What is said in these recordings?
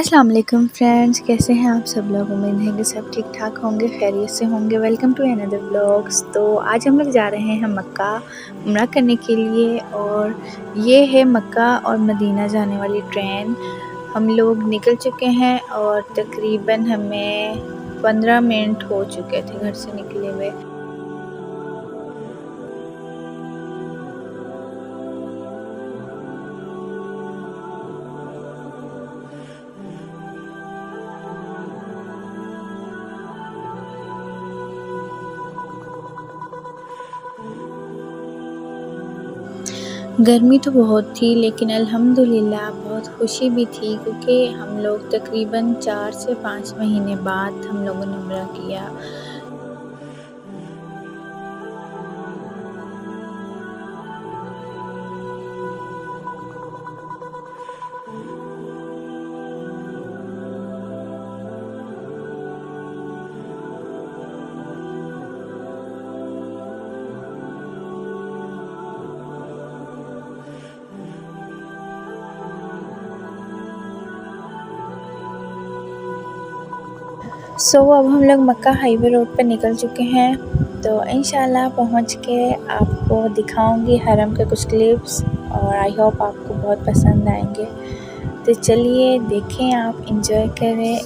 अस्सलाम वालेकुम फ्रेंड्स, कैसे हैं आप सब लोग। उम्मीद है कि सब ठीक ठाक होंगे, खैरियत से होंगे। Welcome to another vlogs. तो आज हम लोग जा रहे हैं मक्का उम्रा करने के लिए और ये है मक्का और मदीना जाने वाली ट्रेन। हम लोग निकल चुके हैं और तकरीबन हमें 15 मिनट हो चुके थे घर से निकले हुए। गर्मी तो बहुत थी लेकिन अल्हम्दुलिल्लाह बहुत खुशी भी थी क्योंकि हम लोग तकरीबन 4 से 5 महीने बाद हम लोगों ने उम्रा किया। अब हम लोग मक्का हाईवे रोड पर निकल चुके हैं। तो इंशाल्लाह पहुंच के आपको दिखाऊंगी हरम के कुछ क्लिप्स और आई होप आपको बहुत पसंद आएंगे। तो चलिए देखें, आप इंजॉय करें।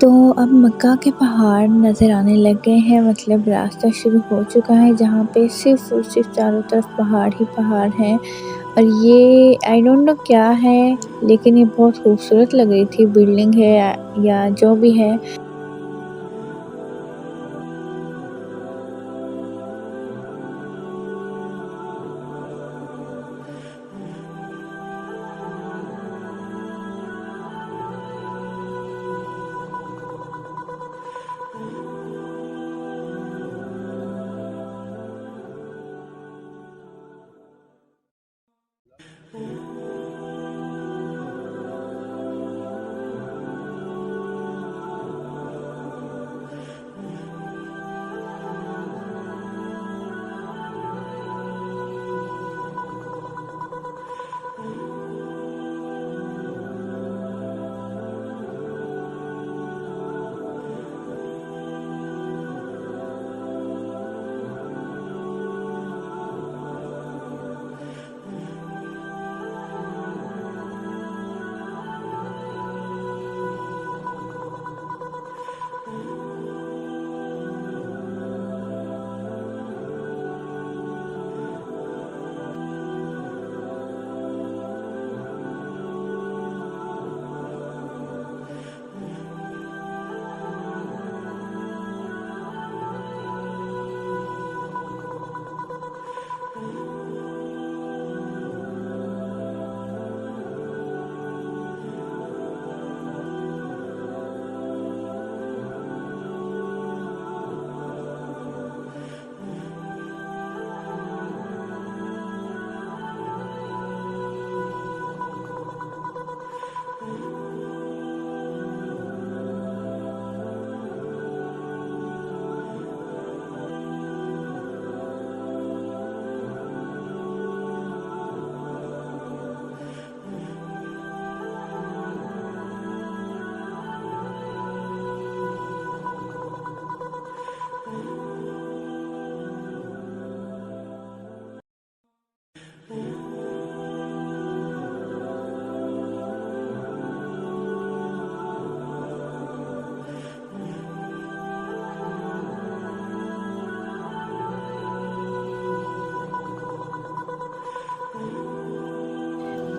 तो अब मक्का के पहाड़ नज़र आने लग गए हैं, मतलब रास्ता शुरू हो चुका है जहाँ पे सिर्फ़ और सिर्फ चारों तरफ पहाड़ ही पहाड़ हैं। और ये आई डोंट नो क्या है, लेकिन ये बहुत खूबसूरत लग रही थी। बिल्डिंग है या जो भी है।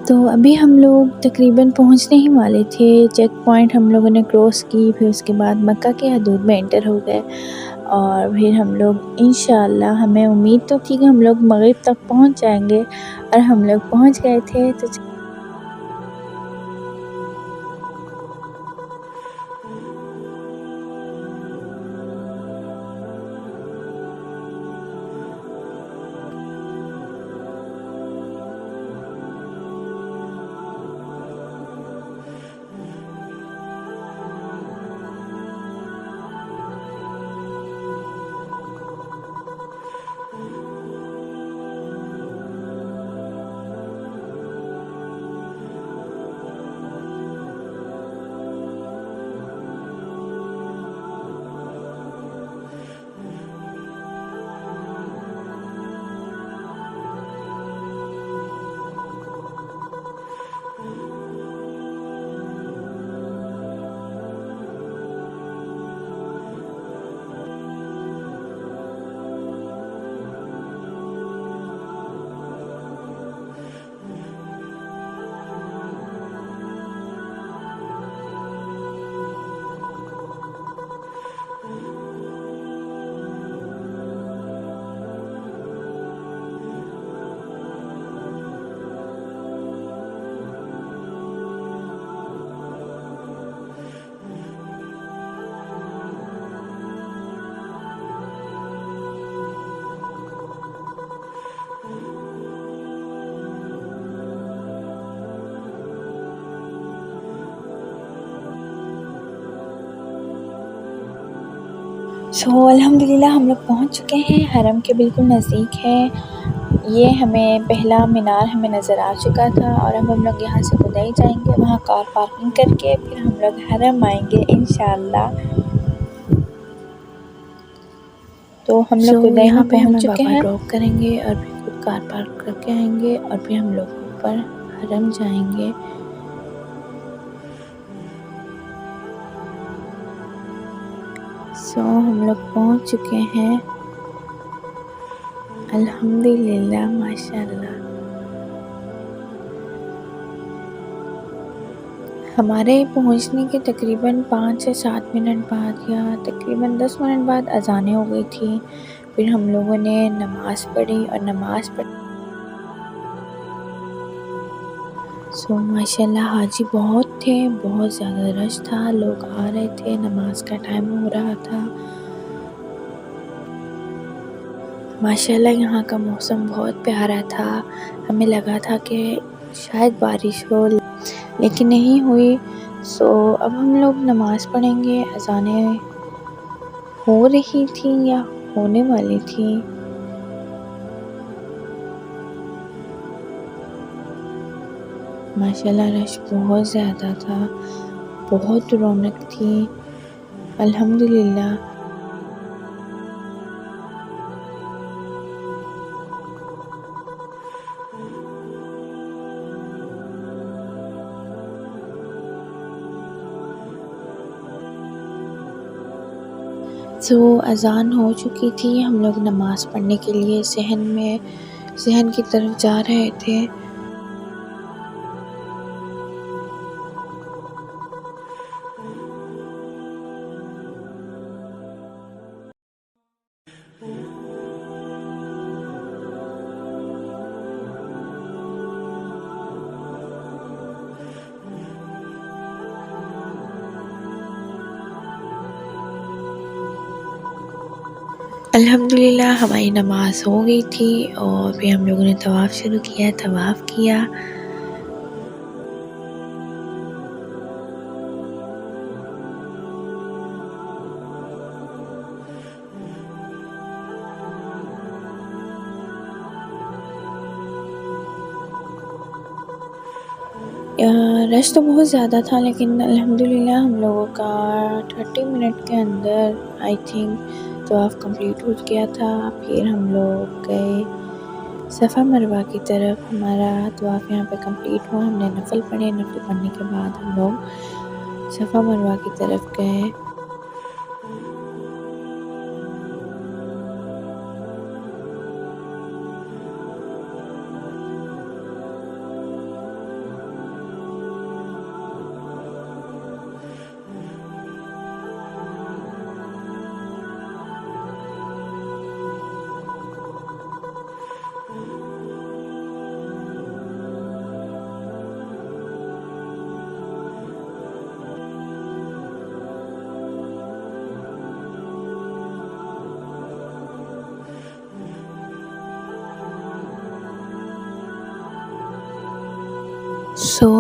तो अभी हम लोग तकरीबन पहुंचने ही वाले थे। चेक पॉइंट हम लोगों ने क्रॉस की, फिर उसके बाद मक्का के हदूद में एंटर हो गए और फिर हम लोग इंशाल्लाह, हमें उम्मीद तो थी कि हम लोग मगरिब तक पहुंच जाएंगे और हम लोग पहुंच गए थे। तो सो अल्हम्दुलिल्लाह हम लोग पहुँच चुके हैं, हरम के बिल्कुल नज़दीक हैं। ये हमें पहला मीनार हमें नज़र आ चुका था और अब हम लोग यहाँ से खुदाई जाएंगे, वहाँ कार पार्किंग करके फिर हम लोग हरम आएंगे इंशाअल्लाह। तो हम लोग खुदाई यहाँ में पे पहुँच हमें चुके बाबा हैं। ड्रॉप करेंगे और फिर खुद कार पार्क करके आएंगे और फिर हम लोग ऊपर हरम जाएंगे। हम लोग पहुँच चुके हैं अल्हम्दुलिल्लाह माशाअल्लाह। हमारे पहुंचने के तकरीबन 5 से 7 मिनट बाद या तकरीबन 10 मिनट बाद अज़ानें हो गई थी। फिर हम लोगों ने नमाज़ पढ़ी और नमाज़ पढ़ माशाल्लाह हाजी बहुत थे, बहुत ज़्यादा रश था, लोग आ रहे थे, नमाज का टाइम हो रहा था। माशाल्लाह यहाँ का मौसम बहुत प्यारा था, हमें लगा था कि शायद बारिश हो लेकिन नहीं हुई। अब हम लोग नमाज़ पढ़ेंगे, अज़ानें हो रही थी या होने वाली थी। माशाल्लाह रश बहुत ज़्यादा था, बहुत रौनक थी अल्हम्दुलिल्लाह। अज़ान हो चुकी थी, हम लोग नमाज़ पढ़ने के लिए सहन की तरफ जा रहे थे। अल्हम्दुलिल्लाह हमारी नमाज़ हो गई थी और फिर हम लोगों ने तवाफ़ शुरू किया, तवाफ़ किया। रश तो बहुत ज़्यादा था लेकिन अल्हम्दुलिल्लाह हम लोगों का 30 मिनट के अंदर आई थिंक तवाफ़ कंप्लीट हो गया था। फिर हम लोग गए सफ़ा मरवा की तरफ। हमारा तवाफ़ यहाँ पे कंप्लीट हुआ, हमने नफ़ल पढ़े, नफ़ल पढ़ने के बाद हम लोग सफ़ा मरवा की तरफ गए।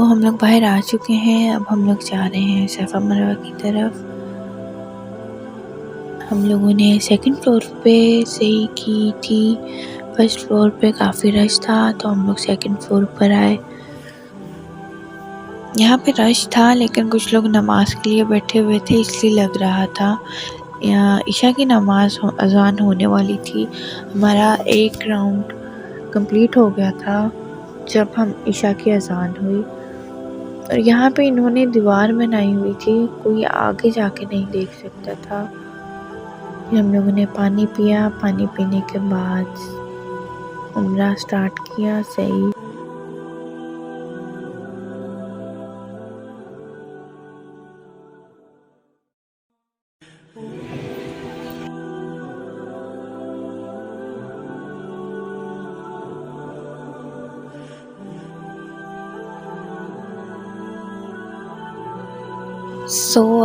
हम लोग बाहर आ चुके हैं, अब हम लोग जा रहे हैं सफ़ा मरवा की तरफ। हम लोगों ने सेकंड फ्लोर पे से ही की थी, फर्स्ट फ्लोर पे काफ़ी रश था तो हम लोग सेकंड फ्लोर पर आए। यहाँ पे रश था लेकिन कुछ लोग नमाज के लिए बैठे हुए थे इसलिए लग रहा था। यहाँ ईशा की नमाज अज़ान होने वाली थी। हमारा एक राउंड कंप्लीट हो गया था जब हम ईशा की अज़ान हुई और यहाँ पे इन्होंने दीवार बनाई हुई थी, कोई आगे जाके नहीं देख सकता था। फिर हम लोगों ने पानी पिया, पानी पीने के बाद उम्रा स्टार्ट किया सही।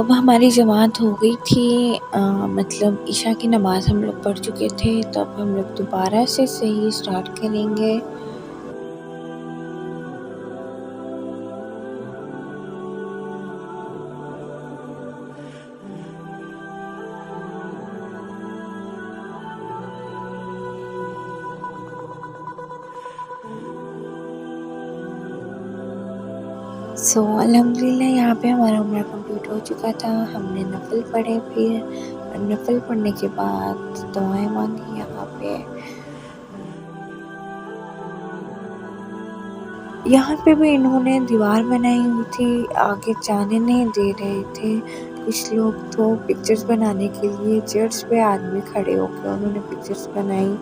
अब हमारी जमात हो गई थी, मतलब ईशा की नमाज़ हम लोग पढ़ चुके थे, तो अब हम लोग दोबारा से सही स्टार्ट करेंगे। सो अल्हम्दुलिल्लाह यहाँ पे हमारा उम्रा कंप्लीट हो चुका था। हमने नफल पढ़े, फिर नफल पढ़ने के बाद दुआएं मांगी। यहाँ पे भी इन्होंने दीवार बनाई हुई थी, आगे जाने नहीं दे रहे थे कुछ लोग। तो पिक्चर्स बनाने के लिए चेयर्स पे आदमी खड़े होकर उन्होंने पिक्चर्स बनाई।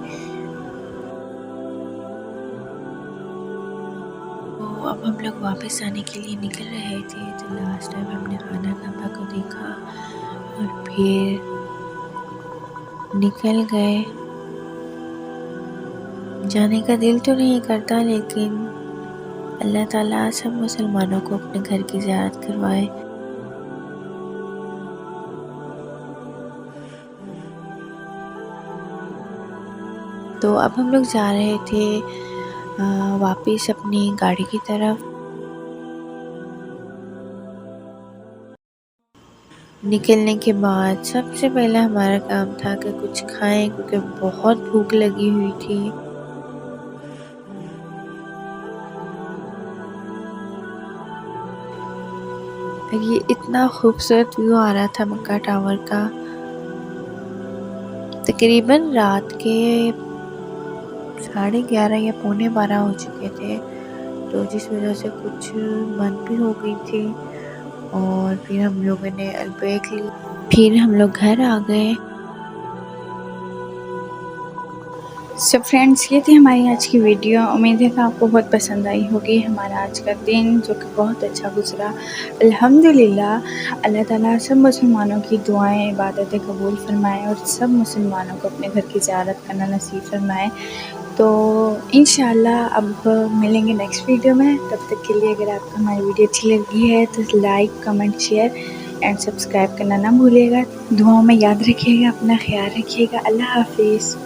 तो अब हम लोग वापस आने के लिए निकल रहे थे, तो लास्ट टाइम हमने खाना नामा को देखा और फिर निकल गए। जाने का दिल तो नहीं करता, लेकिन अल्लाह ताला सब मुसलमानों को अपने घर की ज़ियारत करवाए। तो अब हम लोग जा रहे थे वापस अपनी गाड़ी की तरफ। निकलने के बाद सबसे पहला हमारा काम था कि कुछ खाएं, क्योंकि बहुत भूख लगी हुई थी। ये इतना खूबसूरत व्यू आ रहा था मक्का टावर का। तकरीबन रात के 11:30 या 11:45 हो चुके थे, तो जिस वजह से कुछ मन भी हो गई थी। और फिर हम लोगों ने अलबैक ली, फिर हम लोग घर आ गए। सो फ्रेंड्स, ये थी हमारी आज की वीडियो। उम्मीद है कि आपको बहुत पसंद आई होगी। हमारा आज का दिन जो कि बहुत अच्छा गुजरा अल्हम्दुलिल्लाह। अल्लाह ताला सब मुसलमानों की दुआएं इबादतें कबूल फरमाए और सब मुसलमानों को अपने घर की ज़ियारत करना नसीब फरमाए। तो इंशाल्लाह अब मिलेंगे नेक्स्ट वीडियो में। तब तक के लिए अगर आपको हमारी वीडियो अच्छी लगी है तो like, comment, share and subscribe करना ना भूलिएगा। दुआओं में याद रखिएगा, अपना ख्याल रखिएगा। अल्लाह हाफिज़।